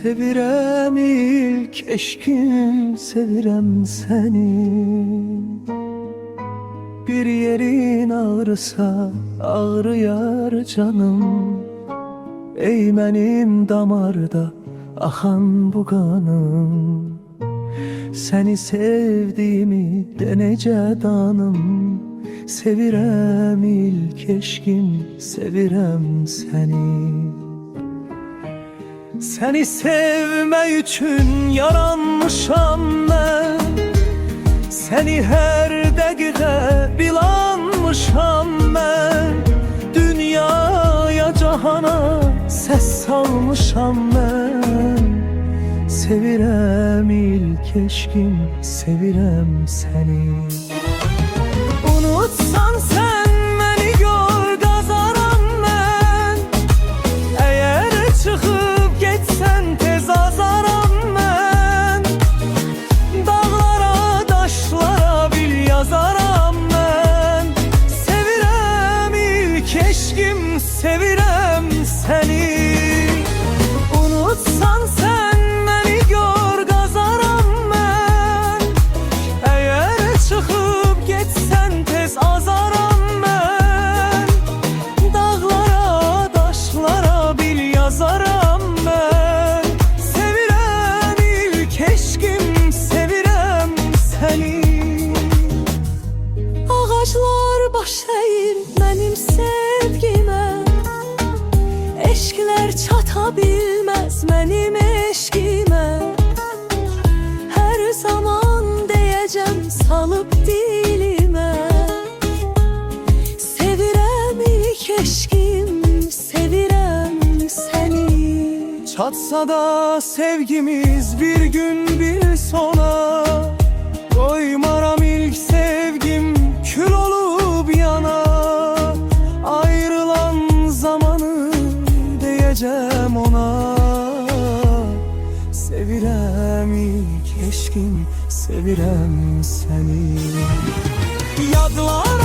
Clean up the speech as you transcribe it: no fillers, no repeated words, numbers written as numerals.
Sevirəm ilk eşkim, sevirəm səni. Bir yerin ağrısa ağrıyar canım. Ey mənim damarda axan bu qanım. Səni sevdiyimi de necə danım. Sevirəm ilk eşkim, sevirəm səni. Səni sevmək üçün yaranmışam mən. Səni hər dəqiqə bilanmışam mən. Dünyaya, cahana səs salmışam mən. Sevirəm ilk eşkim, sevirəm səni. Unutsan sən məni gör, qazaram mən. Əgər çıxıb getsən tez azaram mən. Dağlara, daşlara bil yazaram mən. Sevirəm ilk eşkim, sevirəm səni. Unutsan sən məni gör, qazaram mən. Əgər çıxıb getsən tez azaram mən. Dağlara, daşlara bil yazaram mən. Sevirəm ilk eşkim, sevirəm səni. Ağaclar baş əyir mənim sevgimə. Eşklər çata bilməz mənim eşkimə. Hər zaman deyəcəm salıb dilimə. Sevirəm ilk eşkim, sevirəm səni. Çatsa da sevgimiz bir gün bir sona. Qoymaram ilk sevgim kül olub yana. Ayrılan zamanı deyəcəm ona. Sevirəm ilk eşkim, sevirəm səni. Yadlar